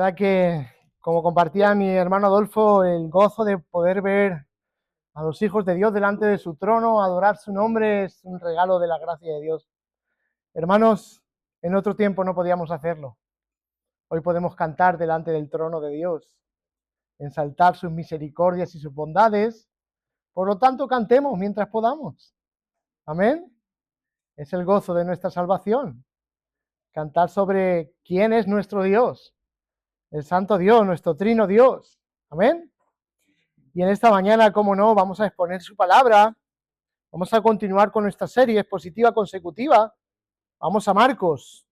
verdad que, como compartía mi hermano Adolfo, el gozo de poder ver a los hijos de Dios delante de su trono, adorar su nombre, es un regalo de la gracia de Dios. Hermanos, en otro tiempo no podíamos hacerlo. Hoy podemos cantar delante del trono de Dios, ensaltar sus misericordias y sus bondades. Por lo tanto, cantemos mientras podamos. Amén. Es el gozo de nuestra salvación. Cantar sobre quién es nuestro Dios, el Santo Dios, nuestro Trino Dios. Amén. Y en esta mañana, como no, vamos a exponer su palabra. Vamos a continuar con nuestra serie expositiva consecutiva. Vamos a Marcos.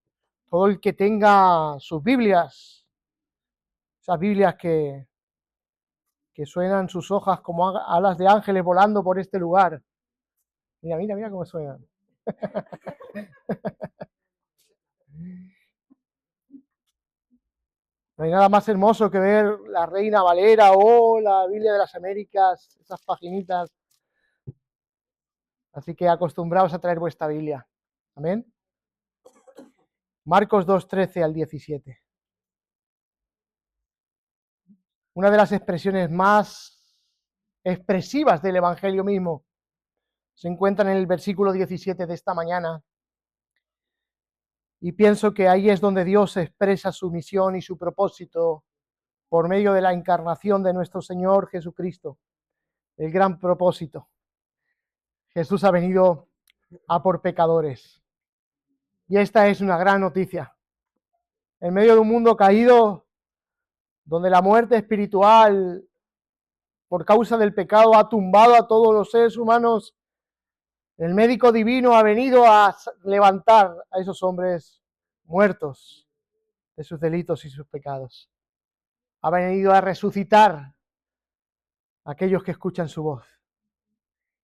Todo el que tenga sus Biblias, esas Biblias que suenan sus hojas como alas de ángeles volando por este lugar. Mira, mira, mira cómo suenan. No hay nada más hermoso que ver la Reina Valera o la Biblia de las Américas, esas paginitas. Así que acostumbraos a traer vuestra Biblia. Amén. Marcos 2:13 al 17. Una de las expresiones más expresivas del Evangelio mismo se encuentra en el versículo 17 de esta mañana. Y pienso que ahí es donde Dios expresa su misión y su propósito por medio de la encarnación de nuestro Señor Jesucristo. El gran propósito. Jesús ha venido a por pecadores. Y esta es una gran noticia. En medio de un mundo caído, donde la muerte espiritual por causa del pecado ha tumbado a todos los seres humanos, el médico divino ha venido a levantar a esos hombres muertos de sus delitos y sus pecados. Ha venido a resucitar a aquellos que escuchan su voz.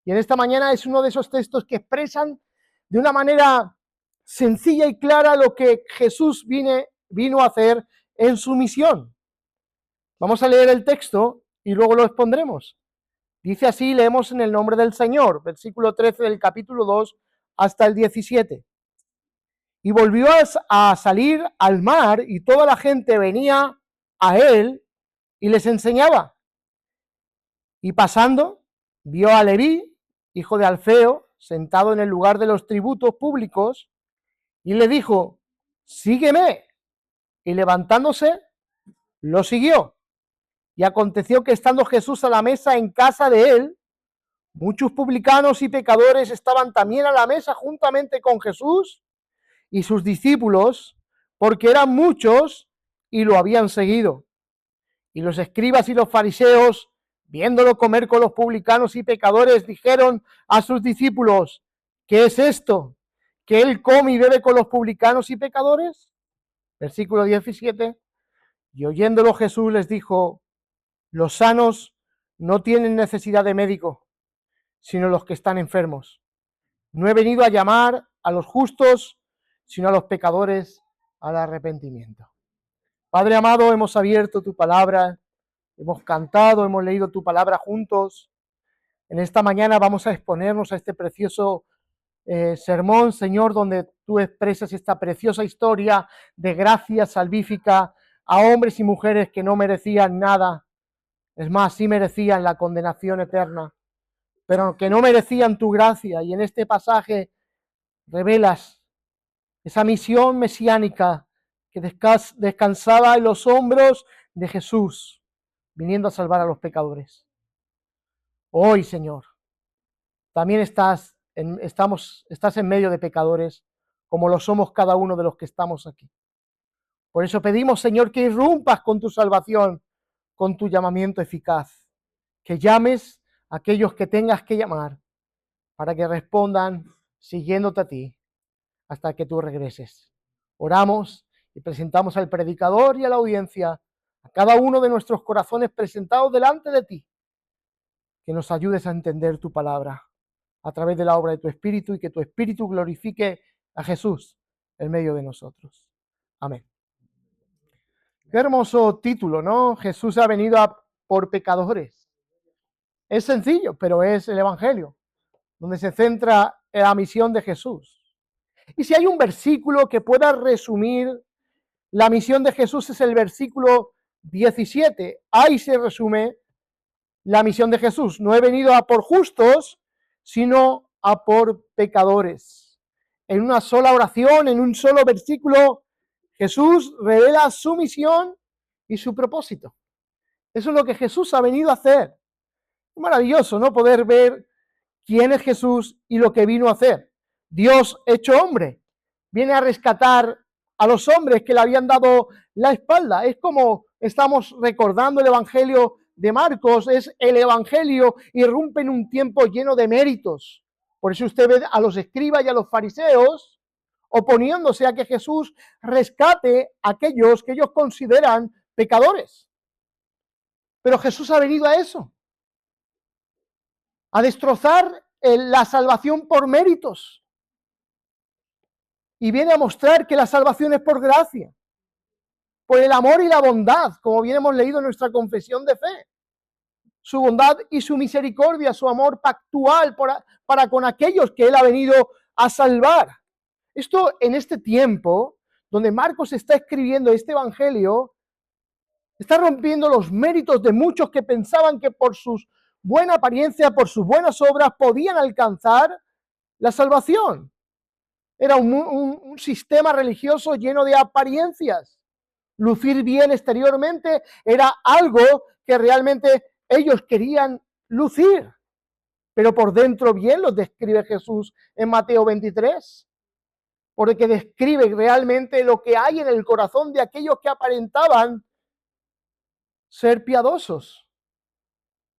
Y en esta mañana es uno de esos textos que expresan de una manera sencilla y clara lo que Jesús vino a hacer en su misión. Vamos a leer el texto y luego lo expondremos. Dice así, leemos en el nombre del Señor, versículo 13 del capítulo 2 hasta el 17. Y volvió a salir al mar y toda la gente venía a él y les enseñaba. Y pasando, vio a Leví, hijo de Alfeo, sentado en el lugar de los tributos públicos, y le dijo, sígueme. Y levantándose, lo siguió. Y aconteció que estando Jesús a la mesa en casa de él, muchos publicanos y pecadores estaban también a la mesa juntamente con Jesús y sus discípulos, porque eran muchos y lo habían seguido. Y los escribas y los fariseos, viéndolo comer con los publicanos y pecadores, dijeron a sus discípulos, ¿qué es esto? ¿Que él come y bebe con los publicanos y pecadores? Versículo 17. Y oyéndolo Jesús les dijo, los sanos no tienen necesidad de médico, sino los que están enfermos. No he venido a llamar a los justos, sino a los pecadores al arrepentimiento. Padre amado, hemos abierto tu palabra, hemos cantado, hemos leído tu palabra juntos. En esta mañana vamos a exponernos a este precioso sermón, Señor, donde tú expresas esta preciosa historia de gracia salvífica a hombres y mujeres que no merecían nada. Es más, sí merecían la condenación eterna, pero que no merecían tu gracia. Y en este pasaje revelas esa misión mesiánica que descansaba en los hombros de Jesús, viniendo a salvar a los pecadores. Hoy, Señor, también estás en medio de pecadores, como lo somos cada uno de los que estamos aquí. Por eso pedimos, Señor, que irrumpas con tu salvación, con tu llamamiento eficaz, que llames a aquellos que tengas que llamar, para que respondan siguiéndote a ti, hasta que tú regreses. Oramos y presentamos al predicador y a la audiencia, a cada uno de nuestros corazones presentados delante de ti, que nos ayudes a entender tu palabra a través de la obra de tu Espíritu y que tu Espíritu glorifique a Jesús en medio de nosotros. Amén. Qué hermoso título, ¿no? Jesús ha venido por pecadores. Es sencillo, pero es el Evangelio, donde se centra en la misión de Jesús. Y si hay un versículo que pueda resumir La misión de Jesús es el versículo 17. Ahí se resume la misión de Jesús. No he venido a por justos, sino a por pecadores. En una sola oración, en un solo versículo, Jesús revela su misión y su propósito. Eso es lo que Jesús ha venido a hacer. Es maravilloso, ¿no? Poder ver quién es Jesús y lo que vino a hacer. Dios hecho hombre. Viene a rescatar a los hombres que le habían dado la espalda. Es como estamos recordando el Evangelio de Marcos, es el Evangelio irrumpe en un tiempo lleno de méritos. Por eso usted ve a los escribas y a los fariseos oponiéndose a que Jesús rescate a aquellos que ellos consideran pecadores. Pero Jesús ha venido a eso, a destrozar la salvación por méritos. Y viene a mostrar que la salvación es por gracia, por el amor y la bondad, como bien hemos leído en nuestra confesión de fe. Su bondad y su misericordia, su amor pactual para con aquellos que Él ha venido a salvar. Esto en este tiempo, donde Marcos está escribiendo este evangelio, está rompiendo los méritos de muchos que pensaban que por su buena apariencia, por sus buenas obras, podían alcanzar la salvación. Era un sistema religioso lleno de apariencias. Lucir bien exteriormente era algo que realmente ellos querían lucir. Pero por dentro bien los describe Jesús en Mateo 23. Porque describe realmente lo que hay en el corazón de aquellos que aparentaban ser piadosos.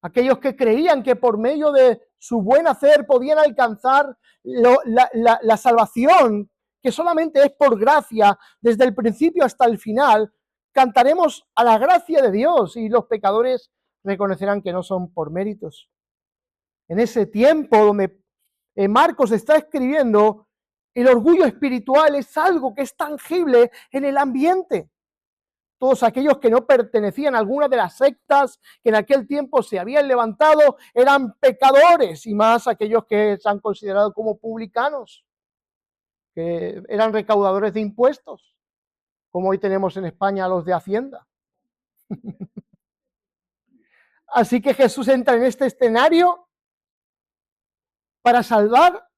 Aquellos que creían que por medio de su buen hacer podían alcanzar la salvación, que solamente es por gracia, desde el principio hasta el final. Cantaremos a la gracia de Dios y los pecadores reconocerán que no son por méritos. En ese tiempo donde Marcos está escribiendo, el orgullo espiritual es algo que es tangible en el ambiente. Todos aquellos que no pertenecían a alguna de las sectas que en aquel tiempo se habían levantado eran pecadores, y más aquellos que se han considerado como publicanos, que eran recaudadores de impuestos, como hoy tenemos en España a los de Hacienda. Así que Jesús entra en este escenario para salvar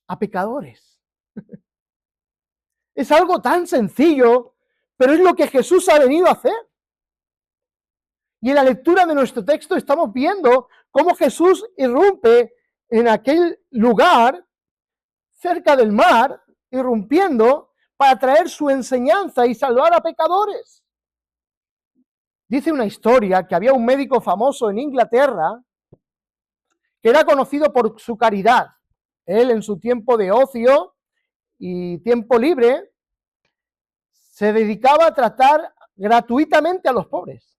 a pecadores. Es algo tan sencillo, pero es lo que Jesús ha venido a hacer. Y en la lectura de nuestro texto estamos viendo cómo Jesús irrumpe en aquel lugar cerca del mar, irrumpiendo para traer su enseñanza y salvar a pecadores. Dice una historia que había un médico famoso en Inglaterra que era conocido por su caridad. Él, en su tiempo de ocio y tiempo libre, se dedicaba a tratar gratuitamente a los pobres.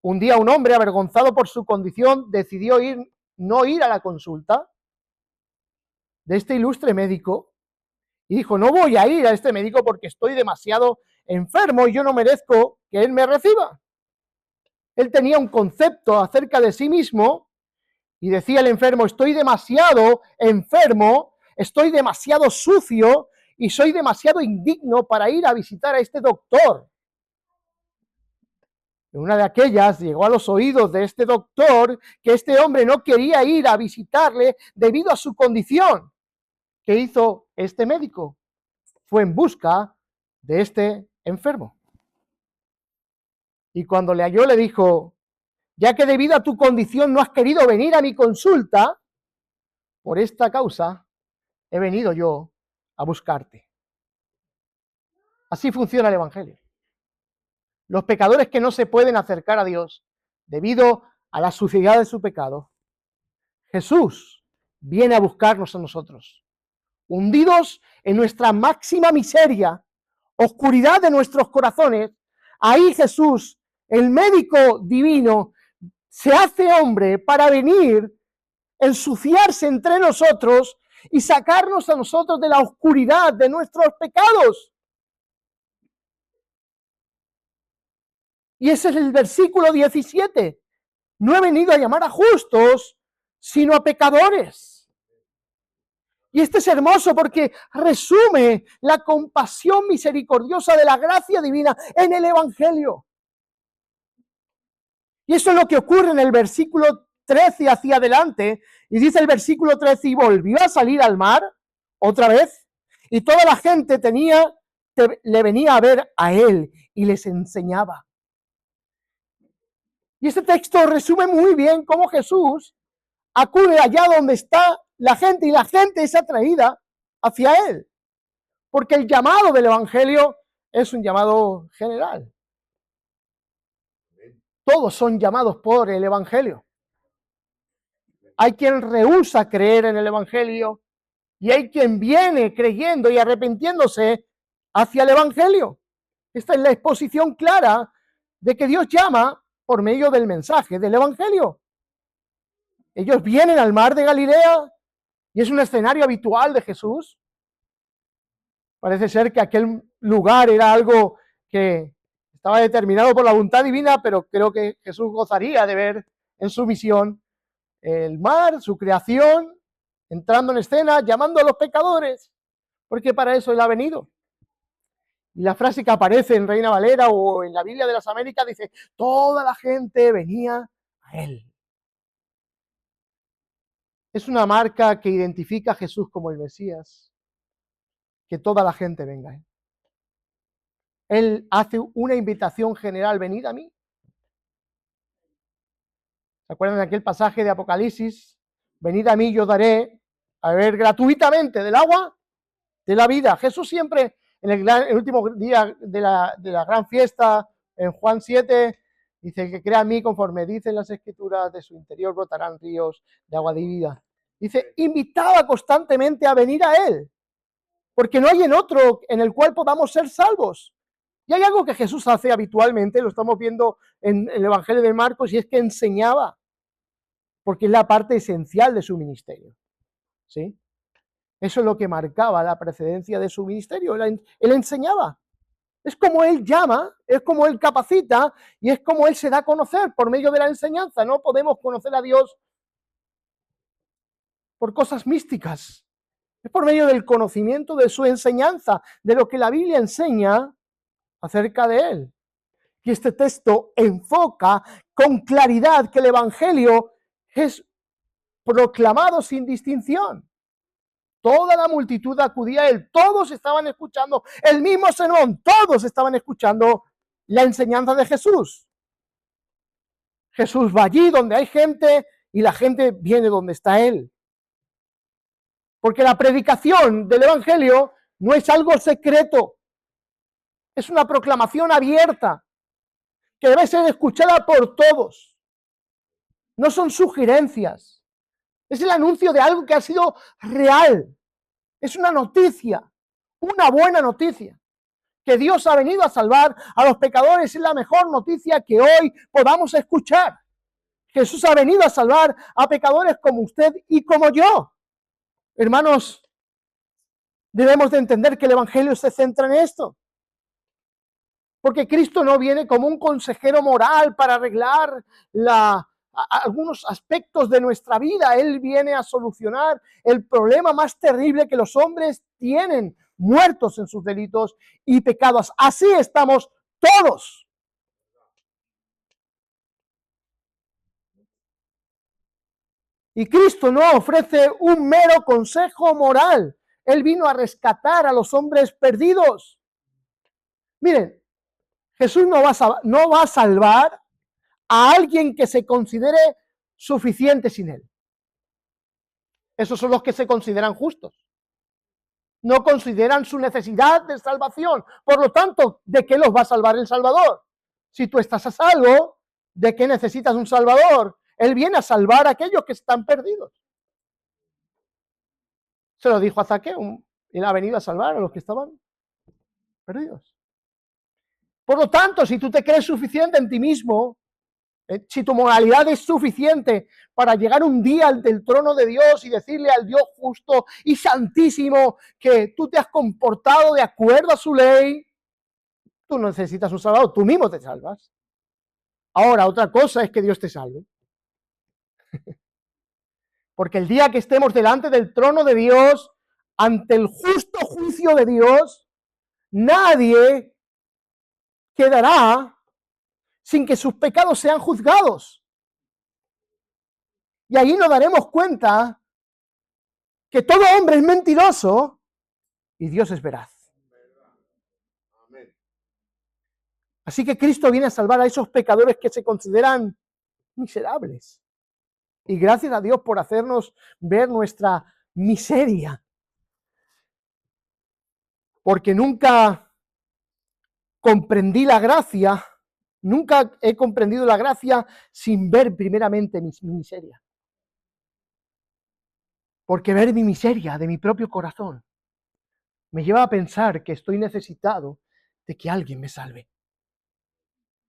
Un día un hombre, avergonzado por su condición, decidió no ir a la consulta de este ilustre médico y dijo: no voy a ir a este médico porque estoy demasiado enfermo y yo no merezco que él me reciba. Él tenía un concepto acerca de sí mismo y decía el enfermo: estoy demasiado enfermo, estoy demasiado sucio y soy demasiado indigno para ir a visitar a este doctor. Una de aquellas llegó a los oídos de este doctor que este hombre no quería ir a visitarle debido a su condición. ¿Qué hizo este médico? Fue en busca de este enfermo. Y cuando le halló le dijo: ya que debido a tu condición no has querido venir a mi consulta, por esta causa he venido yo a buscarte. Así funciona el Evangelio. Los pecadores que no se pueden acercar a Dios debido a la suciedad de su pecado, Jesús viene a buscarnos a nosotros, hundidos en nuestra máxima miseria, oscuridad de nuestros corazones. Ahí Jesús, el médico divino, se hace hombre para venir, ensuciarse entre nosotros y sacarnos a nosotros de la oscuridad de nuestros pecados. Y ese es el versículo 17. No he venido a llamar a justos, sino a pecadores. Y este es hermoso porque resume la compasión misericordiosa de la gracia divina en el Evangelio. Y eso es lo que ocurre en el versículo 13 hacia adelante. Y dice el versículo 13, y volvió a salir al mar otra vez, y toda la gente le venía a ver a él y les enseñaba. Y este texto resume muy bien cómo Jesús acude allá donde está la gente y la gente es atraída hacia él. Porque el llamado del Evangelio es un llamado general. Todos son llamados por el Evangelio. Hay quien rehúsa creer en el Evangelio y hay quien viene creyendo y arrepintiéndose hacia el Evangelio. Esta es la exposición clara de que Dios llama por medio del mensaje del Evangelio. Ellos vienen al mar de Galilea y es un escenario habitual de Jesús. Parece ser que aquel lugar era algo que estaba determinado por la voluntad divina, pero creo que Jesús gozaría de ver en su misión el mar, su creación, entrando en escena, llamando a los pecadores, porque para eso él ha venido. Y la frase que aparece en Reina Valera o en la Biblia de las Américas dice, toda la gente venía a él. Es una marca que identifica a Jesús como el Mesías, que toda la gente venga. Él hace una invitación general, venid a mí. ¿Se acuerdan de aquel pasaje de Apocalipsis? Venid a mí, yo daré a beber gratuitamente del agua de la vida. Jesús siempre, en el último día de la gran fiesta, en Juan 7, dice que crea en mí conforme dicen las Escrituras, de su interior brotarán ríos de agua de vida. Dice, invitaba constantemente a venir a Él, porque no hay en otro en el cual podamos ser salvos. Y hay algo que Jesús hace habitualmente, lo estamos viendo en el Evangelio de Marcos, y es que enseñaba, porque es la parte esencial de su ministerio. ¿Sí? Eso es lo que marcaba la precedencia de su ministerio. Él enseñaba. Es como él llama, es como él capacita y es como él se da a conocer por medio de la enseñanza. No podemos conocer a Dios por cosas místicas. Es por medio del conocimiento de su enseñanza, de lo que la Biblia enseña acerca de él. Y este texto enfoca con claridad que el Evangelio es proclamado sin distinción. Toda la multitud acudía a él, todos estaban escuchando el mismo sermón, todos estaban escuchando la enseñanza de Jesús. Jesús va allí donde hay gente y la gente viene donde está él. Porque la predicación del Evangelio no es algo secreto, es una proclamación abierta que debe ser escuchada por todos. No son sugerencias, es el anuncio de algo que ha sido real. Es una noticia, una buena noticia. Que Dios ha venido a salvar a los pecadores es la mejor noticia que hoy podamos escuchar. Jesús ha venido a salvar a pecadores como usted y como yo. Hermanos, debemos de entender que el Evangelio se centra en esto. Porque Cristo no viene como un consejero moral para arreglar algunos aspectos de nuestra vida. Él viene a solucionar el problema más terrible que los hombres tienen, muertos en sus delitos y pecados. Así estamos todos. Y Cristo no ofrece un mero consejo moral. Él vino a rescatar a los hombres perdidos. Miren, Jesús no va a salvar a alguien que se considere suficiente sin él. Esos son los que se consideran justos. No consideran su necesidad de salvación. Por lo tanto, ¿de qué los va a salvar el Salvador? Si tú estás a salvo, ¿de qué necesitas un Salvador? Él viene a salvar a aquellos que están perdidos. Se lo dijo a Zaqueo. Él ha venido a salvar a los que estaban perdidos. Por lo tanto, si tú te crees suficiente en ti mismo, si tu moralidad es suficiente para llegar un día del trono de Dios y decirle al Dios justo y santísimo que tú te has comportado de acuerdo a su ley, tú no necesitas un salvador, tú mismo te salvas. Ahora, otra cosa es que Dios te salve. Porque el día que estemos delante del trono de Dios, ante el justo juicio de Dios, nadie quedará sin que sus pecados sean juzgados. Y ahí nos daremos cuenta que todo hombre es mentiroso y Dios es veraz. Así que Cristo viene a salvar a esos pecadores que se consideran miserables. Y gracias a Dios por hacernos ver nuestra miseria. Porque nunca comprendí la gracia, nunca he comprendido la gracia sin ver primeramente mi miseria. Porque ver mi miseria de mi propio corazón me lleva a pensar que estoy necesitado de que alguien me salve.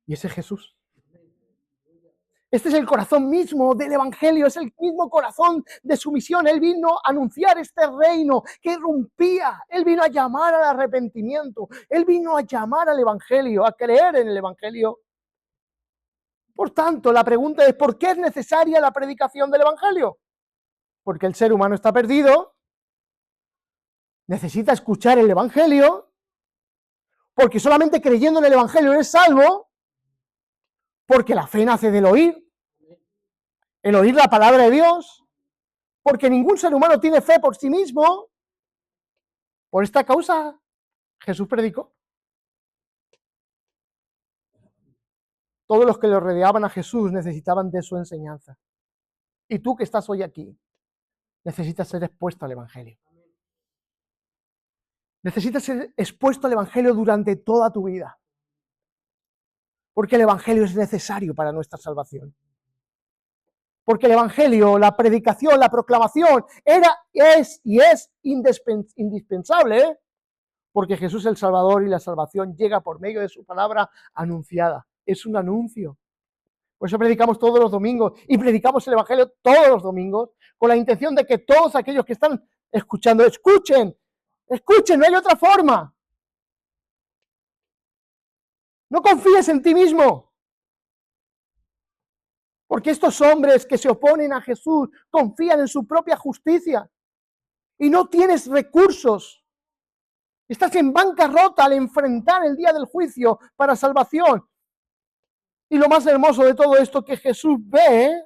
Y ese es Jesús. Este es el corazón mismo del Evangelio, es el mismo corazón de su misión. Él vino a anunciar este reino que irrumpía. Él vino a llamar al arrepentimiento. Él vino a llamar al Evangelio, a creer en el Evangelio. Por tanto, la pregunta es, ¿por qué es necesaria la predicación del Evangelio? Porque el ser humano está perdido, necesita escuchar el Evangelio, porque solamente creyendo en el Evangelio eres salvo, porque la fe nace del oír, el oír la palabra de Dios, porque ningún ser humano tiene fe por sí mismo. Por esta causa, Jesús predicó. Todos los que lo rodeaban a Jesús necesitaban de su enseñanza. Y tú que estás hoy aquí, necesitas ser expuesto al Evangelio. Necesitas ser expuesto al Evangelio durante toda tu vida. Porque el Evangelio es necesario para nuestra salvación. Porque el Evangelio, la predicación, la proclamación, es indispensable, porque Jesús el Salvador y la salvación llega por medio de su palabra anunciada. Es un anuncio. Por eso predicamos todos los domingos y predicamos el Evangelio todos los domingos con la intención de que todos aquellos que están escuchando, escuchen, no hay otra forma. No confíes en ti mismo. Porque estos hombres que se oponen a Jesús confían en su propia justicia y no tienes recursos. Estás en bancarrota al enfrentar el día del juicio para salvación. Y lo más hermoso de todo esto que Jesús ve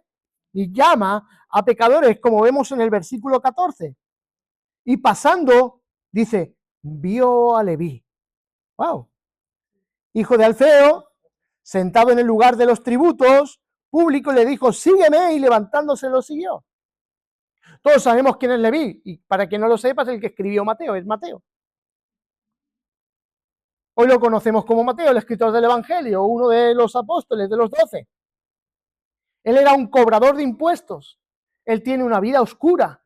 y llama a pecadores, como vemos en el versículo 14. Y pasando, dice, vio a Leví. ¡Wow! Hijo de Alfeo, sentado en el lugar de los tributos, público, le dijo, sígueme, y levantándose lo siguió. Todos sabemos quién es Leví, y para quien no lo sepas, el que escribió Mateo, es Mateo. Hoy lo conocemos como Mateo, el escritor del Evangelio, uno de los apóstoles, de los 12. Él era un cobrador de impuestos. Él tiene una vida oscura.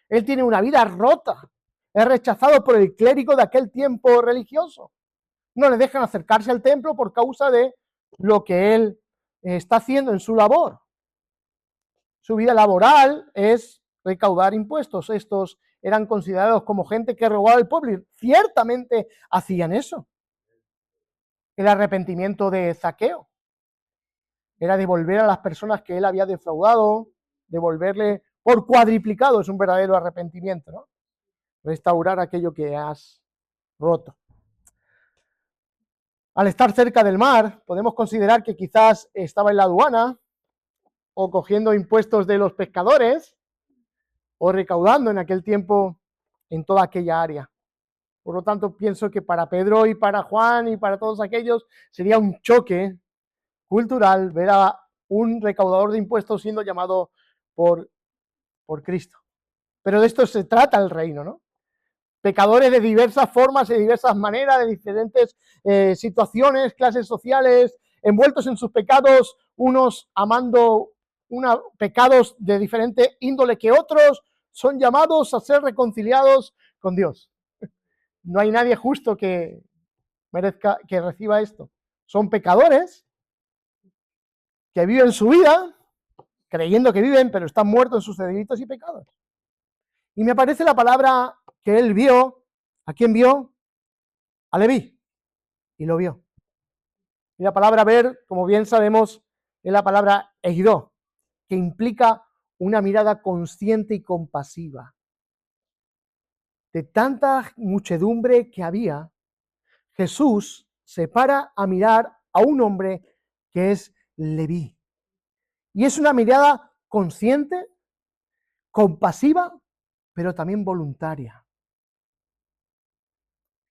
Él tiene una vida rota. Es rechazado por el clérigo de aquel tiempo religioso. No le dejan acercarse al templo por causa de lo que él está haciendo en su labor. Su vida laboral es recaudar impuestos. Estos eran considerados como gente que robaba al pueblo y ciertamente hacían eso. El arrepentimiento de Zaqueo era devolver a las personas que él había defraudado, devolverle por cuadriplicado, es un verdadero arrepentimiento, ¿no? Restaurar aquello que has roto. Al estar cerca del mar, podemos considerar que quizás estaba en la aduana, o cogiendo impuestos de los pescadores, o recaudando en aquel tiempo en toda aquella área. Por lo tanto, pienso que para Pedro y para Juan y para todos aquellos sería un choque cultural ver a un recaudador de impuestos siendo llamado por Cristo. Pero de esto se trata el reino, ¿no? Pecadores de diversas formas, de diversas maneras, de diferentes situaciones, clases sociales, envueltos en sus pecados, unos amando pecados de diferente índole que otros, son llamados a ser reconciliados con Dios. No hay nadie justo que merezca, que reciba esto. Son pecadores que viven su vida creyendo que viven, pero están muertos en sus delitos y pecados. Y me aparece la palabra que él vio. ¿A quién vio? A Leví. Y lo vio. Y la palabra ver, como bien sabemos, es la palabra eidó, que implica una mirada consciente y compasiva. de tanta muchedumbre que había, Jesús se para a mirar a un hombre que es Leví. Y es una mirada consciente, compasiva, pero también voluntaria.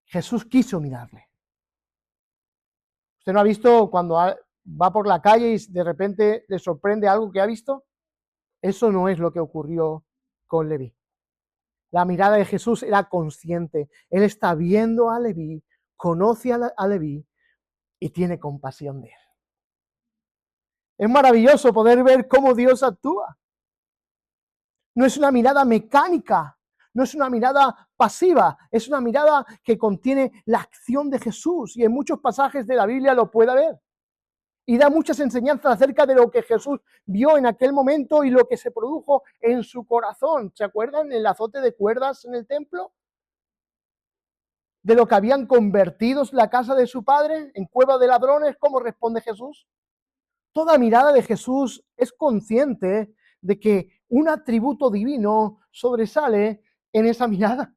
Jesús quiso mirarle. ¿Usted no ha visto cuando va por la calle y de repente le sorprende algo que ha visto? Eso no es lo que ocurrió con Leví. La mirada de Jesús era consciente. Él está viendo a Leví, conoce a Leví y tiene compasión de él. Es maravilloso poder ver cómo Dios actúa. No es una mirada mecánica, no es una mirada pasiva, es una mirada que contiene la acción de Jesús, y en muchos pasajes de la Biblia lo puede ver. Y da muchas enseñanzas acerca de lo que Jesús vio en aquel momento y lo que se produjo en su corazón. ¿Se acuerdan el azote de cuerdas en el templo? De lo que habían convertido la casa de su padre en cueva de ladrones. ¿Cómo responde Jesús? Toda mirada de Jesús es consciente de que un atributo divino sobresale en esa mirada,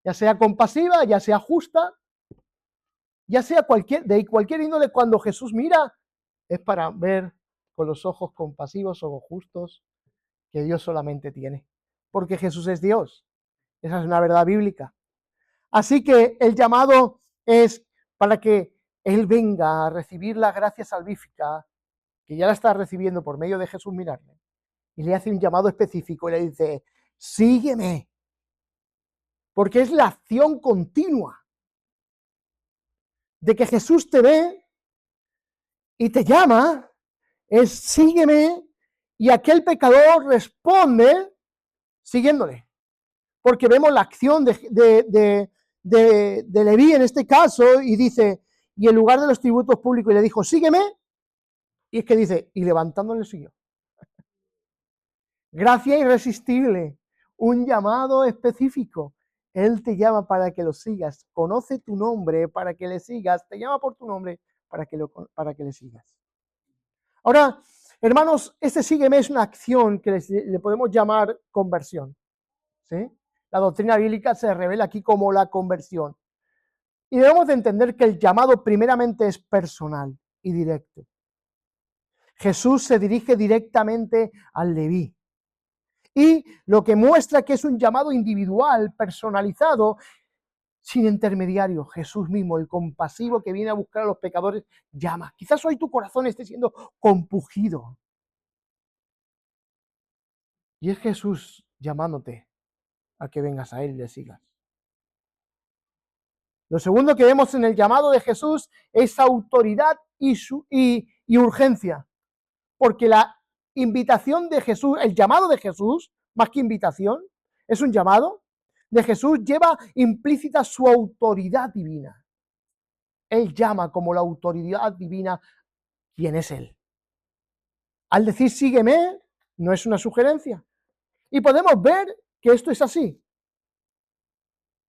ya sea compasiva, ya sea justa, ya sea de cualquier índole. Cuando Jesús mira, es para ver con los ojos compasivos o justos que Dios solamente tiene, porque Jesús es Dios. Esa es una verdad bíblica. Así que el llamado es para que Él venga a recibir la gracia salvífica, que ya la está recibiendo por medio de Jesús mirarle, y le hace un llamado específico y le dice, sígueme, porque es la acción continua de que Jesús te ve y te llama, es sígueme, y aquel pecador responde siguiéndole, porque vemos la acción de Leví en este caso, y dice, y en lugar de los tributos públicos, y le dijo, sígueme, y es que dice, y levantándole siguió. Gracia irresistible, un llamado específico. Él te llama para que lo sigas, conoce tu nombre para que le sigas, te llama por tu nombre para que le sigas. Ahora, hermanos, este sígueme es una acción que le podemos llamar conversión, ¿sí? La doctrina bíblica se revela aquí como la conversión. Y debemos de entender que el llamado primeramente es personal y directo. Jesús se dirige directamente al Leví. Y lo que muestra que es un llamado individual, personalizado, sin intermediario. Jesús mismo, el compasivo que viene a buscar a los pecadores, llama. Quizás hoy tu corazón esté siendo compungido. Y es Jesús llamándote a que vengas a Él y le sigas. Lo segundo que vemos en el llamado de Jesús es autoridad y urgencia. Porque la invitación de Jesús, el llamado de Jesús, más que invitación, es un llamado de Jesús, lleva implícita su autoridad divina. Él llama como la autoridad divina quién es Él. Al decir sígueme, no es una sugerencia. Y podemos ver que esto es así.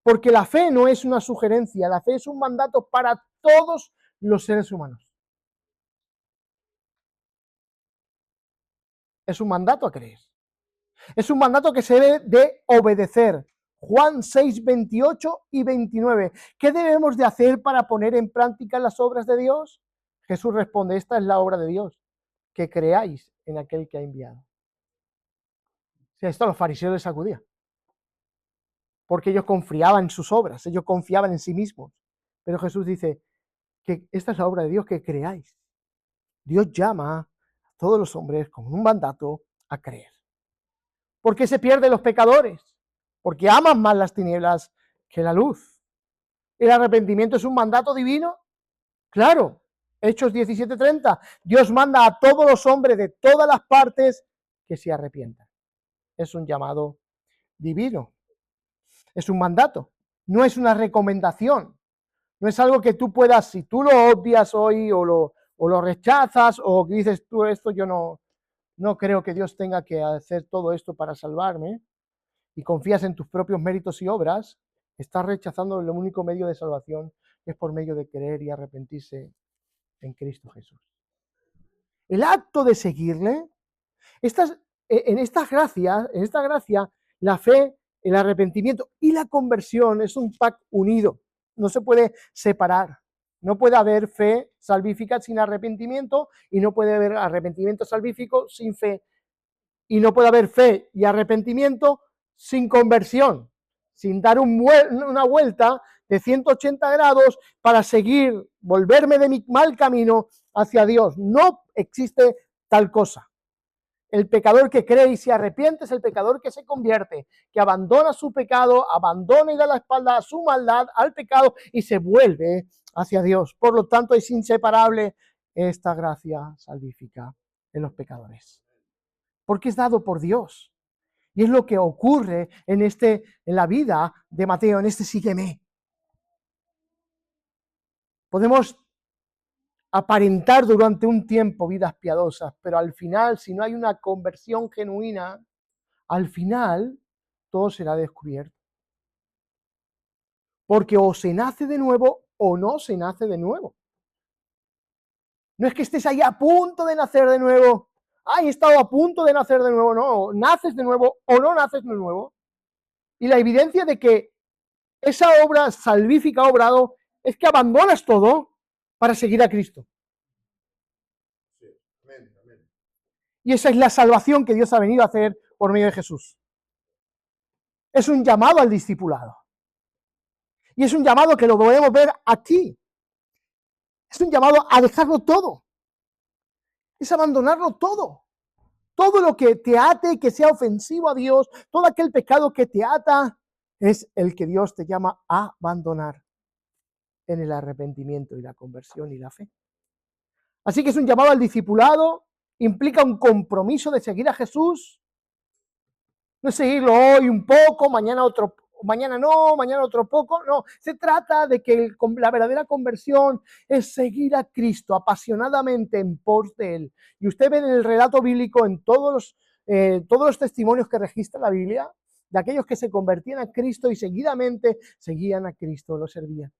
Porque la fe no es una sugerencia, la fe es un mandato para todos los seres humanos. Es un mandato a creer. Es un mandato que se debe de obedecer. Juan 6, 28 y 29. ¿Qué debemos de hacer para poner en práctica las obras de Dios? Jesús responde, esta es la obra de Dios, que creáis en aquel que ha enviado. O sea, esto a los fariseos les sacudía, porque ellos confiaban en sus obras, ellos confiaban en sí mismos. Pero Jesús dice que esta es la obra de Dios, que creáis. Dios llama a todos los hombres con un mandato a creer. ¿Por qué se pierden los pecadores? Porque aman más las tinieblas que la luz. ¿El arrepentimiento es un mandato divino? Claro. Hechos 17:30. Dios manda a todos los hombres de todas las partes que se arrepientan. Es un llamado divino. Es un mandato. No es una recomendación. No es algo que tú puedas, si tú lo odias hoy o lo rechazas o dices tú esto, yo no creo que Dios tenga que hacer todo esto para salvarme, y confías en tus propios méritos y obras, estás rechazando el único medio de salvación, que es por medio de creer y arrepentirse en Cristo Jesús. El acto de seguirle, en esta gracia, la fe El arrepentimiento y la conversión es un pack unido, no se puede separar. No puede haber fe salvífica sin arrepentimiento y no puede haber arrepentimiento salvífico sin fe. Y no puede haber fe y arrepentimiento sin conversión, sin dar una vuelta de 180 grados para seguir, volverme de mi mal camino hacia Dios. No existe tal cosa. El pecador que cree y se arrepiente es el pecador que se convierte, que abandona su pecado, abandona y da la espalda a su maldad, al pecado y se vuelve hacia Dios. Por lo tanto, es inseparable esta gracia salvífica en los pecadores, porque es dado por Dios. Y es lo que ocurre en la vida de Mateo, en este sígueme. Podemos aparentar durante un tiempo vidas piadosas, pero al final, si no hay una conversión genuina, al final todo será descubierto. Porque o se nace de nuevo o no se nace de nuevo. No es que estés ahí a punto de nacer de nuevo. Ay, he estado a punto de nacer de nuevo. No, naces de nuevo o no naces de nuevo. Y la evidencia de que esa obra salvífica ha obrado es que abandonas todo para seguir a Cristo. Y esa es la salvación que Dios ha venido a hacer por medio de Jesús. Es un llamado al discipulado. Y es un llamado que lo podemos ver aquí. Es un llamado a dejarlo todo. Es abandonarlo todo. Todo lo que te ate y que sea ofensivo a Dios, todo aquel pecado que te ata, es el que Dios te llama a abandonar en el arrepentimiento y la conversión y la fe. Así que es un llamado al discipulado, implica un compromiso de seguir a Jesús. No es seguirlo hoy un poco, mañana otro, mañana no, mañana otro poco. No, se trata de que la verdadera conversión es seguir a Cristo apasionadamente en pos de Él. Y usted ve en el relato bíblico, en todos los testimonios que registra la Biblia, de aquellos que se convertían a Cristo y seguidamente seguían a Cristo, lo servían.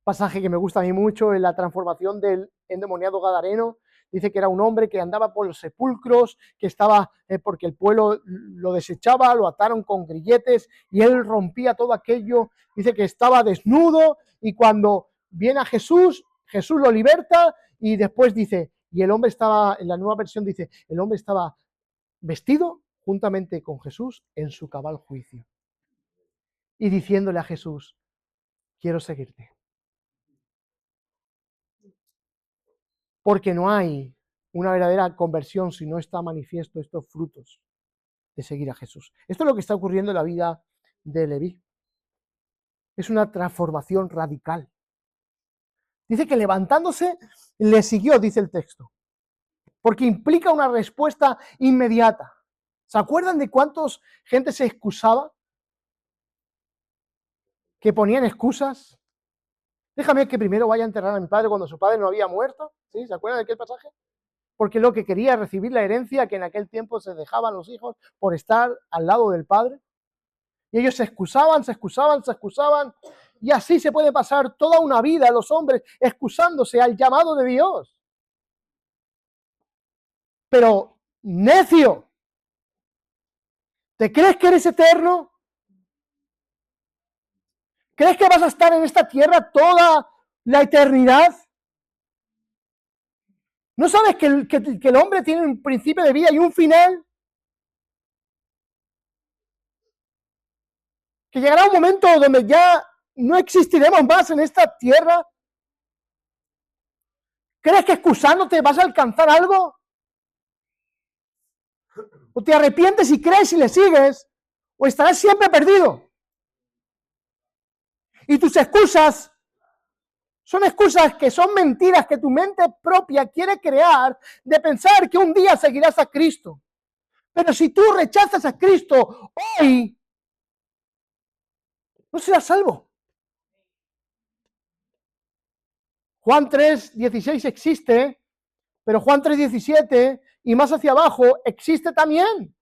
Pasaje que me gusta a mí mucho en la transformación del endemoniado gadareno. Dice que era un hombre que andaba por los sepulcros, que estaba, porque el pueblo lo desechaba, lo ataron con grilletes y él rompía todo aquello. Dice que estaba desnudo y cuando viene a Jesús, Jesús lo liberta y después dice, y el hombre estaba, en la nueva versión dice, el hombre estaba vestido juntamente con Jesús en su cabal juicio. Y diciéndole a Jesús, quiero seguirte. Porque no hay una verdadera conversión si no está manifiesto estos frutos de seguir a Jesús. Esto es lo que está ocurriendo en la vida de Leví. Es una transformación radical. Dice que levantándose le siguió, dice el texto, porque implica una respuesta inmediata. ¿Se acuerdan de cuántos gente se excusaba? Que ponían excusas. Déjame que primero vaya a enterrar a mi padre cuando su padre no había muerto. ¿Sí? ¿Se acuerdan de aquel pasaje? Porque lo que quería recibir la herencia que en aquel tiempo se dejaban los hijos por estar al lado del padre. Y ellos se excusaban, y así se puede pasar toda una vida los hombres excusándose al llamado de Dios. Pero, necio, ¿te crees que eres eterno? ¿Crees que vas a estar en esta tierra toda la eternidad? ¿No sabes que el hombre tiene un principio de vida y un final? Que llegará un momento donde ya no existiremos más en esta tierra. ¿Crees que excusándote vas a alcanzar algo? ¿O te arrepientes y crees y le sigues? ¿O estarás siempre perdido? Y tus excusas son excusas que son mentiras que tu mente propia quiere crear de pensar que un día seguirás a Cristo. Pero si tú rechazas a Cristo hoy, no serás salvo. Juan 3:16 existe, pero Juan 3:17 y más hacia abajo existe también.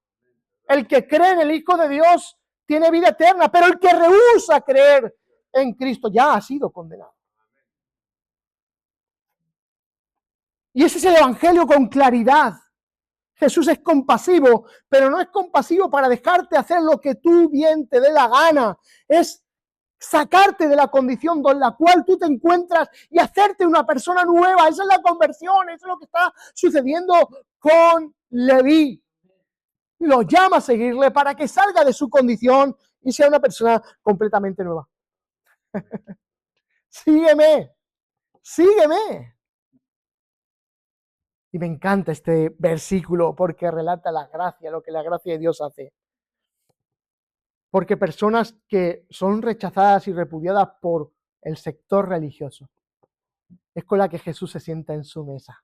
El que cree en el Hijo de Dios tiene vida eterna, pero el que rehúsa creer en Cristo ya ha sido condenado. Y ese es el Evangelio con claridad. Jesús es compasivo, pero no es compasivo para dejarte hacer lo que tú bien te dé la gana. Es sacarte de la condición en la cual tú te encuentras y hacerte una persona nueva. Esa es la conversión, eso es lo que está sucediendo con Leví. Lo llama a seguirle para que salga de su condición y sea una persona completamente nueva. Sígueme, sígueme. Y me encanta este versículo porque relata la gracia, lo que la gracia de Dios hace. Porque personas que son rechazadas y repudiadas por el sector religioso, es con la que Jesús se sienta en su mesa.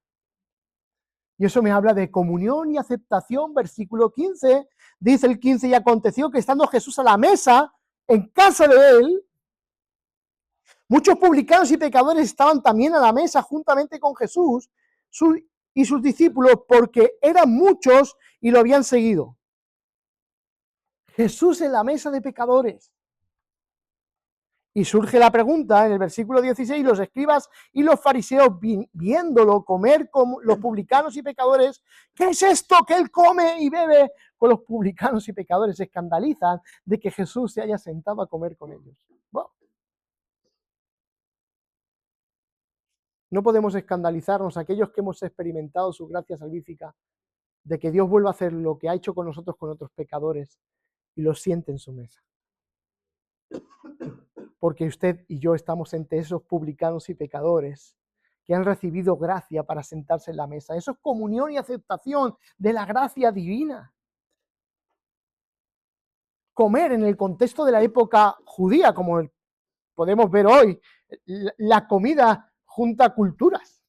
Y eso me habla de comunión y aceptación. Versículo 15, dice el 15, y aconteció que estando Jesús a la mesa, en casa de él, muchos publicanos y pecadores estaban también a la mesa juntamente con Jesús y sus discípulos, porque eran muchos y lo habían seguido. Jesús en la mesa de pecadores. Y surge la pregunta en el versículo 16, los escribas y los fariseos viéndolo comer con los publicanos y pecadores, ¿qué es esto que él come y bebe con los publicanos y pecadores? Se escandalizan de que Jesús se haya sentado a comer con ellos. Bueno, no podemos escandalizarnos aquellos que hemos experimentado su gracia salvífica, de que Dios vuelva a hacer lo que ha hecho con nosotros con otros pecadores y los siente en su mesa. Porque usted y yo estamos entre esos publicanos y pecadores que han recibido gracia para sentarse en la mesa. Eso es comunión y aceptación de la gracia divina. Comer en el contexto de la época judía, como podemos ver hoy, la comida junta culturas,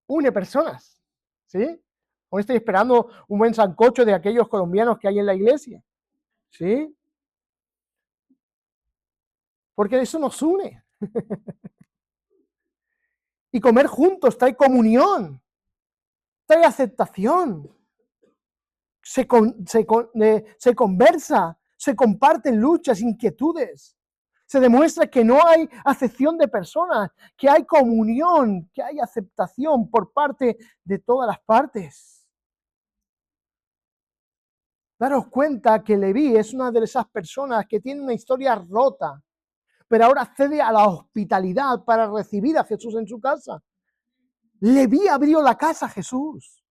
une personas, ¿sí? Hoy estoy esperando un buen sancocho de aquellos colombianos que hay en la iglesia, ¿sí? Porque eso nos une. Y comer juntos trae comunión, trae aceptación, se conversa, se comparten luchas, inquietudes. Se demuestra que no hay acepción de personas, que hay comunión, que hay aceptación por parte de todas las partes. Daros cuenta que Leví es una de esas personas que tiene una historia rota, pero ahora accede a la hospitalidad para recibir a Jesús en su casa. Leví abrió la casa a Jesús,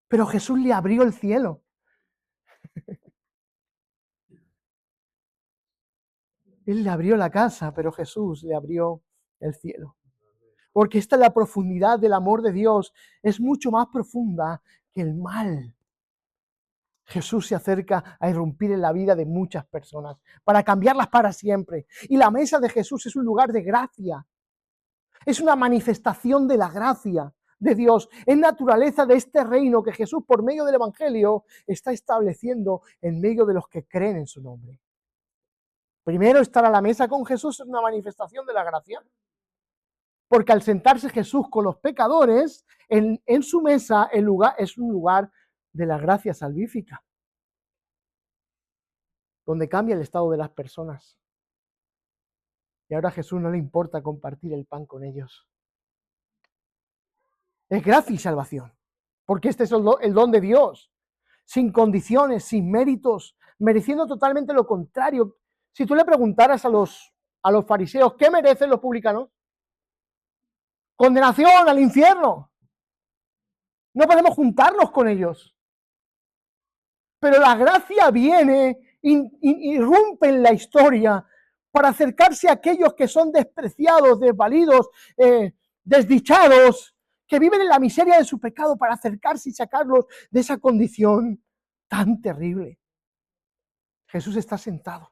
pero Jesús le abrió el cielo. Él le abrió la casa, pero Jesús le abrió el cielo. Porque esta es la profundidad del amor de Dios. Es mucho más profunda que el mal. Jesús se acerca a irrumpir en la vida de muchas personas para cambiarlas para siempre. Y la mesa de Jesús es un lugar de gracia. Es una manifestación de la gracia de Dios. Es naturaleza de este reino que Jesús, por medio del Evangelio, está estableciendo en medio de los que creen en su nombre. Primero, estar a la mesa con Jesús es una manifestación de la gracia. Porque al sentarse Jesús con los pecadores, en su mesa el lugar, es un lugar de la gracia salvífica, donde cambia el estado de las personas. Y ahora a Jesús no le importa compartir el pan con ellos. Es gracia y salvación, porque este es el don de Dios, sin condiciones, sin méritos, mereciendo totalmente lo contrario. Si tú le preguntaras a los fariseos, ¿qué merecen los publicanos? Condenación al infierno. No podemos juntarnos con ellos. Pero la gracia viene, irrumpe en la historia para acercarse a aquellos que son despreciados, desvalidos, desdichados, que viven en la miseria de su pecado, para acercarse y sacarlos de esa condición tan terrible. Jesús está sentado.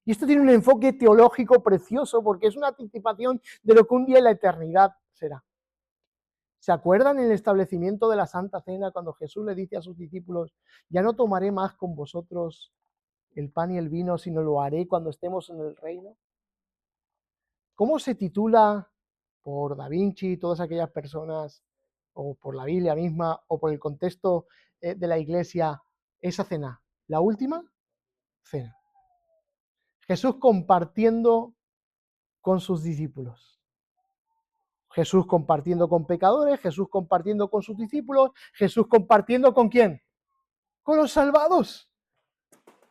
Y esto tiene un enfoque teológico precioso porque es una anticipación de lo que un día en la eternidad será. ¿Se acuerdan en el establecimiento de la Santa Cena cuando Jesús le dice a sus discípulos, ya no tomaré más con vosotros el pan y el vino, sino lo haré cuando estemos en el reino? ¿Cómo se titula por Da Vinci y todas aquellas personas, o por la Biblia misma, o por el contexto de la iglesia, esa cena? La última cena. Jesús compartiendo con sus discípulos. Jesús compartiendo con pecadores, Jesús compartiendo con sus discípulos, Jesús compartiendo ¿con quién? Con los salvados.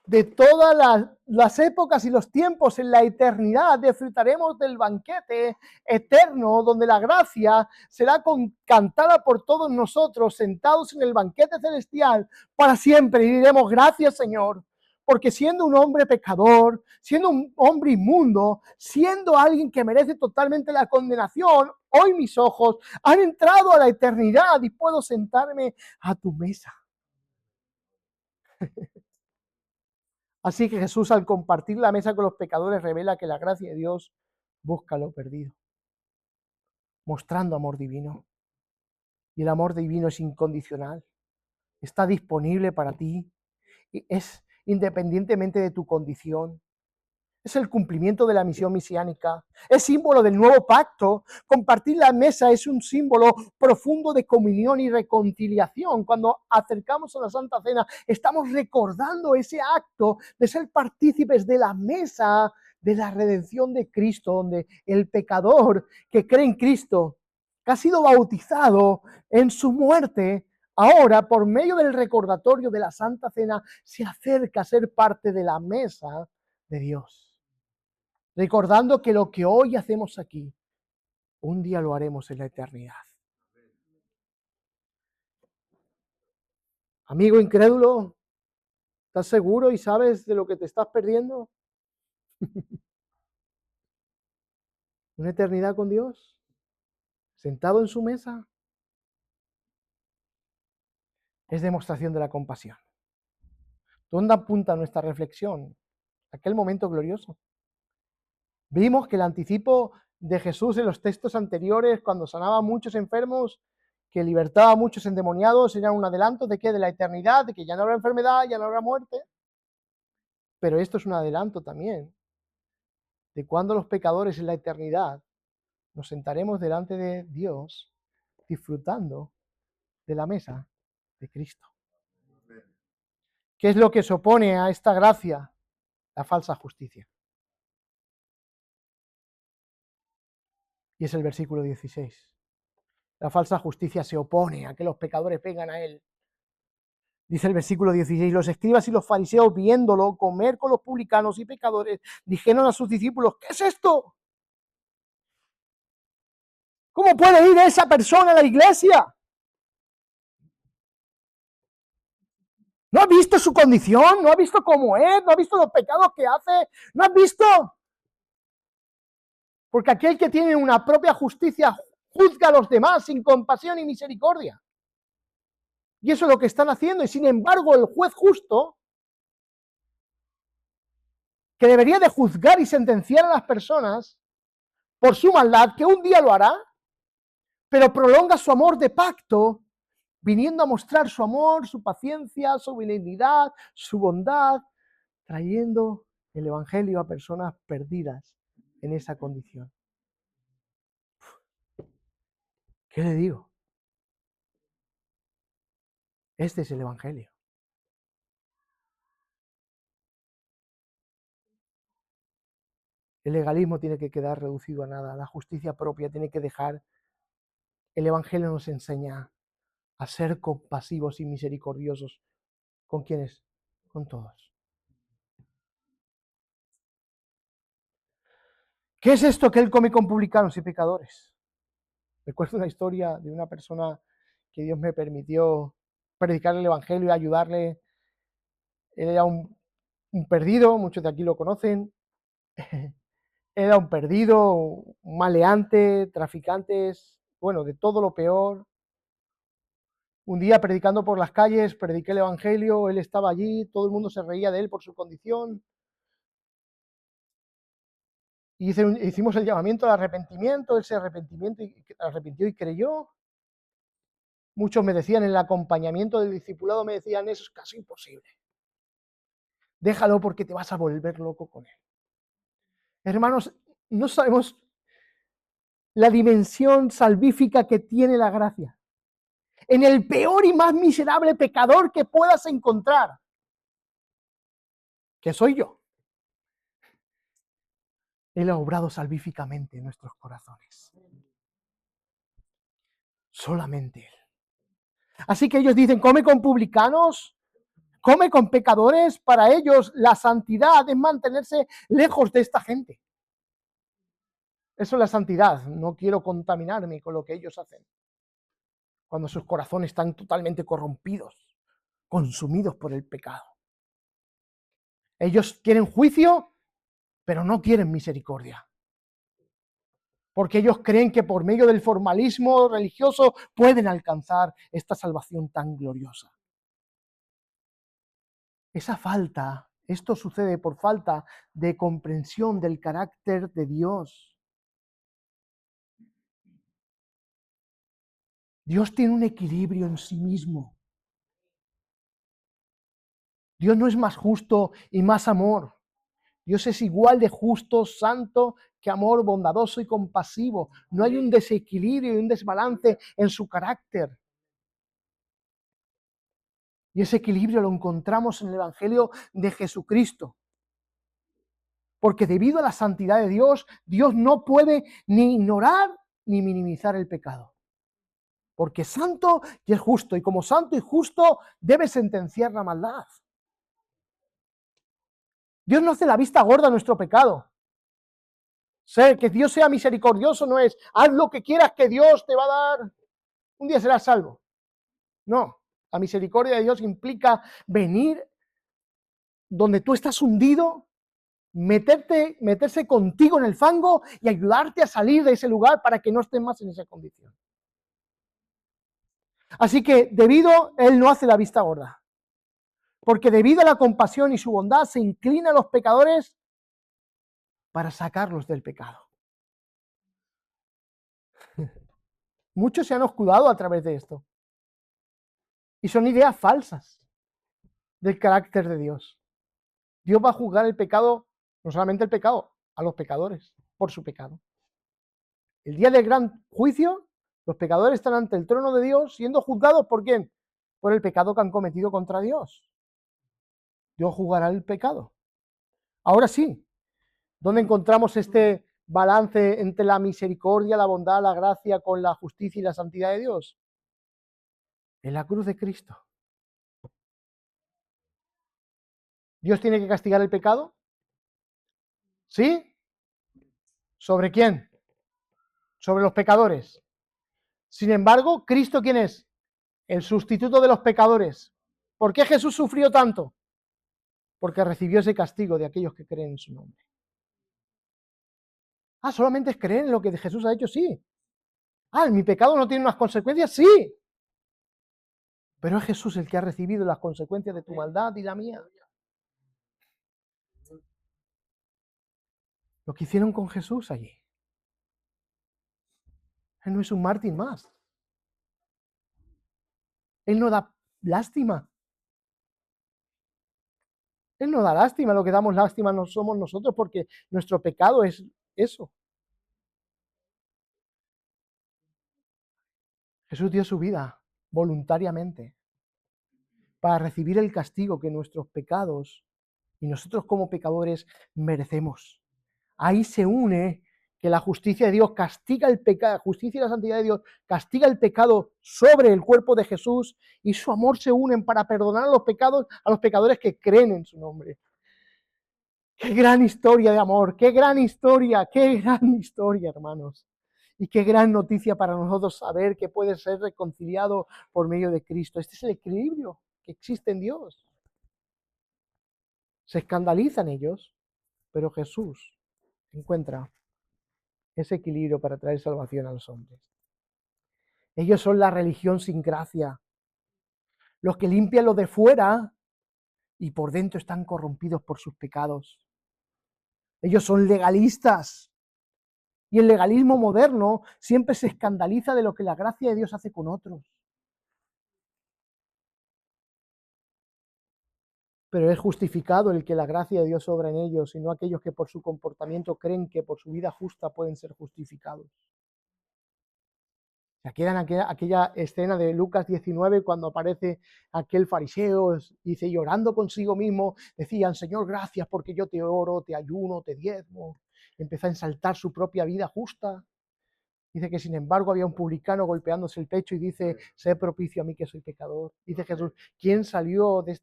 De todas las épocas y los tiempos en la eternidad disfrutaremos del banquete eterno donde la gracia será cantada por todos nosotros sentados en el banquete celestial para siempre y diremos gracias Señor, porque siendo un hombre pecador, siendo un hombre inmundo, siendo alguien que merece totalmente la condenación, hoy mis ojos han entrado a la eternidad y puedo sentarme a tu mesa. Así que Jesús, al compartir la mesa con los pecadores, revela que la gracia de Dios busca lo perdido, mostrando amor divino. Y el amor divino es incondicional, está disponible para ti, y es independientemente de tu condición. Es el cumplimiento de la misión mesiánica, es símbolo del nuevo pacto. Compartir la mesa es un símbolo profundo de comunión y reconciliación. Cuando acercamos a la Santa Cena, estamos recordando ese acto de ser partícipes de la mesa de la redención de Cristo, donde el pecador que cree en Cristo, que ha sido bautizado en su muerte, ahora por medio del recordatorio de la Santa Cena, se acerca a ser parte de la mesa de Dios. Recordando que lo que hoy hacemos aquí, un día lo haremos en la eternidad. Amigo incrédulo, ¿estás seguro y sabes de lo que te estás perdiendo? ¿Una eternidad con Dios? ¿Sentado en su mesa? Es demostración de la compasión. ¿Dónde apunta nuestra reflexión? Aquel momento glorioso. Vimos que el anticipo de Jesús en los textos anteriores, cuando sanaba a muchos enfermos, que libertaba a muchos endemoniados, era un adelanto de que de la eternidad, de que ya no habrá enfermedad, ya no habrá muerte. Pero esto es un adelanto también de cuando los pecadores en la eternidad nos sentaremos delante de Dios disfrutando de la mesa de Cristo. ¿Qué es lo que se opone a esta gracia? La falsa justicia. Y es el versículo 16. La falsa justicia se opone a que los pecadores vengan a Él. Dice el versículo 16, los escribas y los fariseos viéndolo comer con los publicanos y pecadores, dijeron a sus discípulos, ¿qué es esto? ¿Cómo puede ir esa persona a la iglesia? ¿No has visto su condición? ¿No has visto cómo es? ¿No has visto los pecados que hace? ¿No has visto? Porque aquel que tiene una propia justicia juzga a los demás sin compasión y misericordia. Y eso es lo que están haciendo. Y sin embargo, el juez justo, que debería de juzgar y sentenciar a las personas por su maldad, que un día lo hará, pero prolonga su amor de pacto, viniendo a mostrar su amor, su paciencia, su benignidad, su bondad, trayendo el Evangelio a personas perdidas en esa condición. ¿Qué le digo? Este es el Evangelio. El legalismo tiene que quedar reducido a nada, la justicia propia tiene que dejar. El Evangelio nos enseña a ser compasivos y misericordiosos. ¿Con quiénes? Con todos. ¿Qué es esto que Él come con publicanos y pecadores? Recuerdo una historia de una persona que Dios me permitió predicar el Evangelio y ayudarle. Él era un perdido, muchos de aquí lo conocen. Era un perdido, un maleante, traficantes, bueno, de todo lo peor. Un día predicando por las calles, prediqué el Evangelio, él estaba allí, todo el mundo se reía de él por su condición. Y hicimos el llamamiento al arrepentimiento, él se arrepintió y creyó. Muchos me decían en el acompañamiento del discipulado, me decían, eso es casi imposible. Déjalo porque te vas a volver loco con él. Hermanos, no sabemos la dimensión salvífica que tiene la gracia. En el peor y más miserable pecador que puedas encontrar, que soy yo, Él ha obrado salvíficamente en nuestros corazones. Solamente Él. Así que ellos dicen, come con publicanos, come con pecadores. Para ellos la santidad es mantenerse lejos de esta gente. Eso es la santidad. No quiero contaminarme con lo que ellos hacen. Cuando sus corazones están totalmente corrompidos, consumidos por el pecado. Ellos quieren juicio, pero no quieren misericordia. Porque ellos creen que por medio del formalismo religioso pueden alcanzar esta salvación tan gloriosa. Esto sucede por falta de comprensión del carácter de Dios. Dios tiene un equilibrio en sí mismo. Dios no es más justo y más amor. Dios es igual de justo, santo, que amor, bondadoso y compasivo. No hay un desequilibrio y un desbalance en su carácter. Y ese equilibrio lo encontramos en el Evangelio de Jesucristo. Porque debido a la santidad de Dios, Dios no puede ni ignorar ni minimizar el pecado. Porque es santo y es justo, y como santo y justo debe sentenciar la maldad. Dios no hace la vista gorda a nuestro pecado. Que Dios sea misericordioso no es, haz lo que quieras que Dios te va a dar, un día serás salvo. No, la misericordia de Dios implica venir donde tú estás hundido, meterse contigo en el fango y ayudarte a salir de ese lugar para que no estés más en esa condición. Así que Él no hace la vista gorda, porque debido a la compasión y su bondad se inclina a los pecadores para sacarlos del pecado. Muchos se han escudado a través de esto. Y son ideas falsas del carácter de Dios. Dios va a juzgar el pecado, no solamente el pecado, a los pecadores por su pecado. El día del gran juicio, los pecadores están ante el trono de Dios siendo juzgados ¿por quién? Por el pecado que han cometido contra Dios. Dios juzgará el pecado. Ahora sí, ¿dónde encontramos este balance entre la misericordia, la bondad, la gracia con la justicia y la santidad de Dios? En la cruz de Cristo. ¿Dios tiene que castigar el pecado? ¿Sí? ¿Sobre quién? Sobre los pecadores. Sin embargo, ¿Cristo quién es? El sustituto de los pecadores. ¿Por qué Jesús sufrió tanto? Porque recibió ese castigo de aquellos que creen en su nombre. Solamente es creer en lo que Jesús ha hecho, sí. Mi pecado no tiene unas consecuencias, sí. Pero es Jesús el que ha recibido las consecuencias de tu maldad y la mía. Lo que hicieron con Jesús allí. Él no es un mártir más. Él no da lástima. Él no da lástima. Lo que damos lástima no somos nosotros porque nuestro pecado es eso. Jesús dio su vida voluntariamente para recibir el castigo que nuestros pecados y nosotros como pecadores merecemos. Ahí se une que la justicia de Dios castiga el pecado, justicia y la santidad de Dios castiga el pecado sobre el cuerpo de Jesús y su amor se unen para perdonar a los pecados, a los pecadores que creen en su nombre. Qué gran historia de amor, qué gran historia, hermanos. Y qué gran noticia para nosotros saber que puede ser reconciliado por medio de Cristo. Este es el equilibrio que existe en Dios. Se escandalizan ellos, pero Jesús encuentra ese equilibrio para traer salvación a los hombres. Ellos son la religión sin gracia, los que limpian lo de fuera y por dentro están corrompidos por sus pecados. Ellos son legalistas. Y el legalismo moderno siempre se escandaliza de lo que la gracia de Dios hace con otros. Pero es justificado el que la gracia de Dios obra en ellos, y no aquellos que por su comportamiento creen que por su vida justa pueden ser justificados. Se queda en aquella escena de Lucas 19 cuando aparece aquel fariseo, dice, llorando consigo mismo, decían, Señor, gracias porque yo te oro, te ayuno, te diezmo. Empezó a ensaltar su propia vida justa. Dice que sin embargo había un publicano golpeándose el pecho y dice, sé propicio a mí que soy pecador. Dice Jesús, ¿quién salió de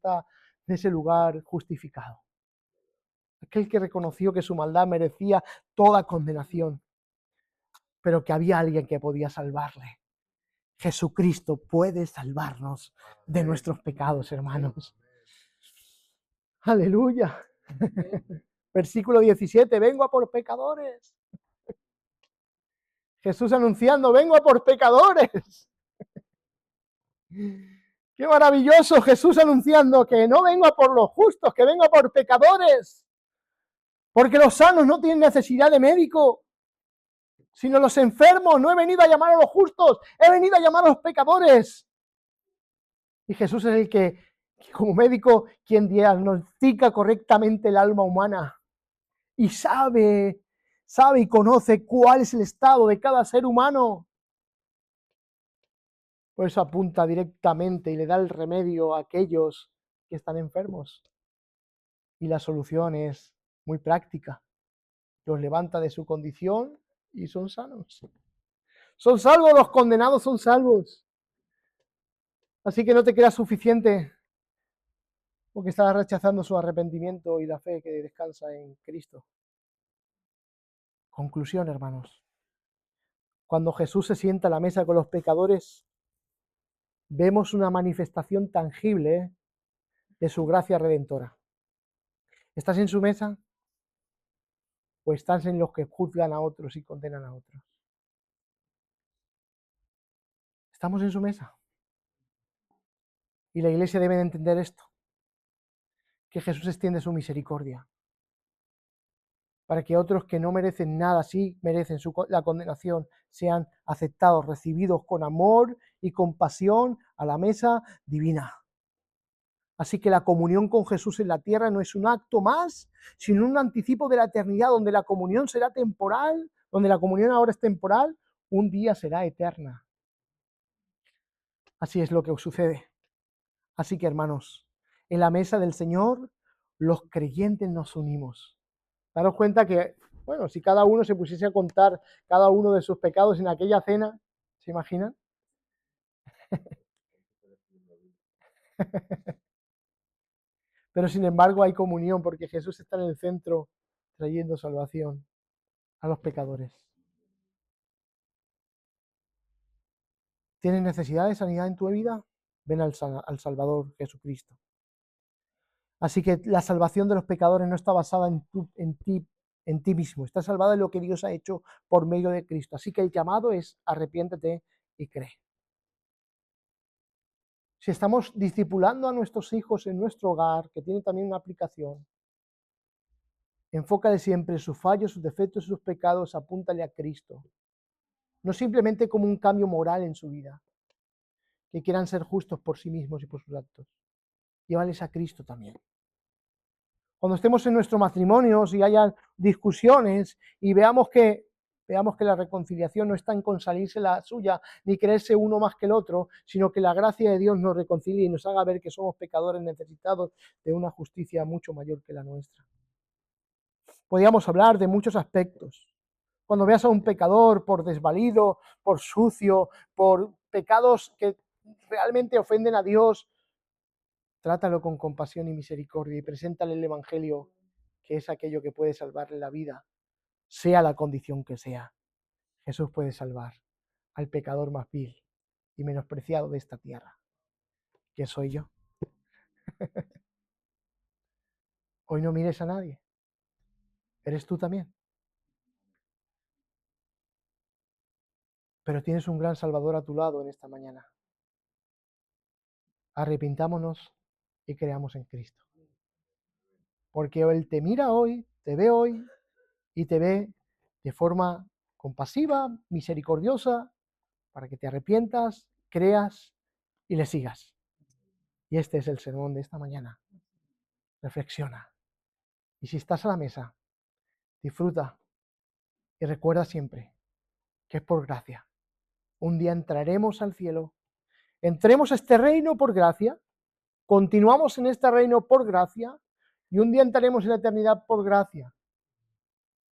ese lugar justificado? Aquel que reconoció que su maldad merecía toda condenación, pero que había alguien que podía salvarle. Jesucristo puede salvarnos de nuestros pecados, hermanos. Aleluya. Versículo 17, vengo a por pecadores. Jesús anunciando, vengo a por pecadores. Qué maravilloso, Jesús anunciando que no vengo a por los justos, que vengo a por pecadores. Porque los sanos no tienen necesidad de médico, sino los enfermos. No he venido a llamar a los justos, he venido a llamar a los pecadores. Y Jesús es el que como médico, quien diagnostica correctamente el alma humana y sabe y conoce cuál es el estado de cada ser humano. Por eso apunta directamente y le da el remedio a aquellos que están enfermos. Y la solución es muy práctica. Los levanta de su condición y son sanos. Son salvos, los condenados son salvos. Así que no te creas suficiente porque estás rechazando su arrepentimiento y la fe que descansa en Cristo. Conclusión, hermanos. Cuando Jesús se sienta a la mesa con los pecadores, vemos una manifestación tangible de su gracia redentora. ¿Estás en su mesa? ¿O estás en los que juzgan a otros y condenan a otros? Estamos en su mesa. Y la iglesia debe de entender esto, que Jesús extiende su misericordia para que otros que no merecen nada, sí merecen la condenación, sean aceptados, recibidos con amor y compasión a la mesa divina. Así que la comunión con Jesús en la tierra no es un acto más, sino un anticipo de la eternidad, donde la comunión será temporal, donde la comunión ahora es temporal, un día será eterna. Así es lo que sucede. Así que, hermanos, en la mesa del Señor, los creyentes nos unimos. Daros cuenta que, bueno, si cada uno se pusiese a contar cada uno de sus pecados en aquella cena, ¿se imaginan? Pero sin embargo hay comunión porque Jesús está en el centro trayendo salvación a los pecadores. ¿Tienes necesidad de sanidad en tu vida? Ven al Salvador Jesucristo. Así que la salvación de los pecadores no está basada en ti mismo. Está salvada en lo que Dios ha hecho por medio de Cristo. Así que el llamado es arrepiéntete y cree. Si estamos discipulando a nuestros hijos en nuestro hogar, que tiene también una aplicación, enfócale siempre en sus fallos, sus defectos y sus pecados, apúntale a Cristo. No simplemente como un cambio moral en su vida, que quieran ser justos por sí mismos y por sus actos. Llévales a Cristo también. Cuando estemos en nuestros matrimonios y haya discusiones y veamos que la reconciliación no está en consalirse la suya, ni creerse uno más que el otro, sino que la gracia de Dios nos reconcilie y nos haga ver que somos pecadores necesitados de una justicia mucho mayor que la nuestra. Podríamos hablar de muchos aspectos. Cuando veas a un pecador por desvalido, por sucio, por pecados que realmente ofenden a Dios, trátalo con compasión y misericordia y preséntale el Evangelio, que es aquello que puede salvarle la vida, sea la condición que sea. Jesús puede salvar al pecador más vil y menospreciado de esta tierra, que soy yo. Hoy no mires a nadie. Eres tú también. Pero tienes un gran Salvador a tu lado en esta mañana. Arrepintámonos y creamos en Cristo. Porque Él te mira hoy, te ve hoy y te ve de forma compasiva, misericordiosa, para que te arrepientas, creas y le sigas. Y este es el sermón de esta mañana. Reflexiona. Y si estás a la mesa, disfruta y recuerda siempre que es por gracia. Un día entraremos al cielo, entremos a este reino por gracia, continuamos en este reino por gracia y un día entraremos en la eternidad por gracia.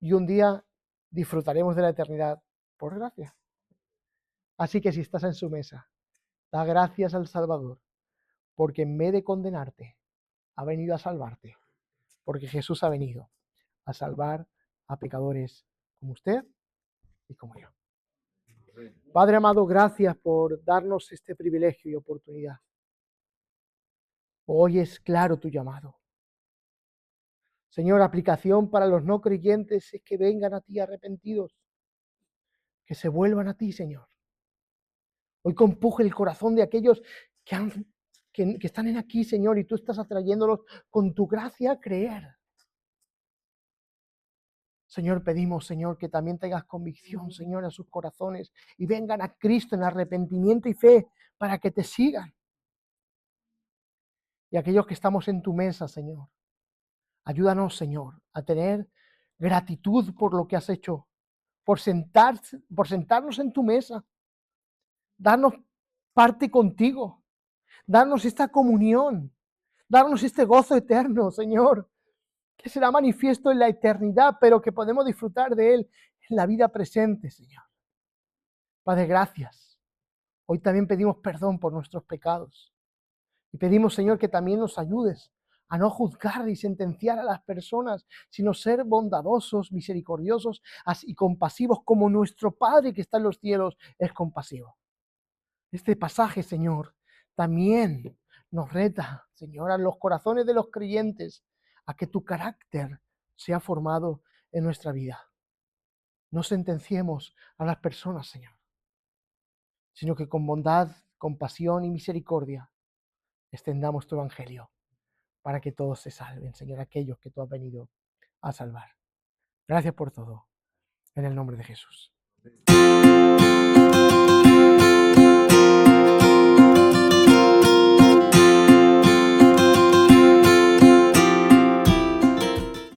Y un día disfrutaremos de la eternidad por gracia. Así que si estás en su mesa, da gracias al Salvador, porque en vez de condenarte, ha venido a salvarte, porque Jesús ha venido a salvar a pecadores como usted y como yo. Padre amado, gracias por darnos este privilegio y oportunidad. Hoy es claro tu llamado. Señor, aplicación para los no creyentes es que vengan a ti arrepentidos, que se vuelvan a ti, Señor. Hoy compuje el corazón de aquellos que están aquí, Señor, y tú estás atrayéndolos con tu gracia a creer. Señor, pedimos, Señor, que también tengas convicción, Señor, a sus corazones y vengan a Cristo en arrepentimiento y fe para que te sigan. Y aquellos que estamos en tu mesa, Señor, ayúdanos, Señor, a tener gratitud por lo que has hecho, por sentarnos en tu mesa, darnos parte contigo, darnos esta comunión, darnos este gozo eterno, Señor, que será manifiesto en la eternidad, pero que podemos disfrutar de él en la vida presente, Señor. Padre, gracias. Hoy también pedimos perdón por nuestros pecados. Y pedimos, Señor, que también nos ayudes a no juzgar y sentenciar a las personas, sino ser bondadosos, misericordiosos y compasivos como nuestro Padre que está en los cielos es compasivo. Este pasaje, Señor, también nos reta, Señor, a los corazones de los creyentes, a que tu carácter sea formado en nuestra vida. No sentenciemos a las personas, Señor, sino que con bondad, compasión y misericordia extendamos tu evangelio para que todos se salven, Señor, aquellos que tú has venido a salvar. Gracias por todo. En el nombre de Jesús.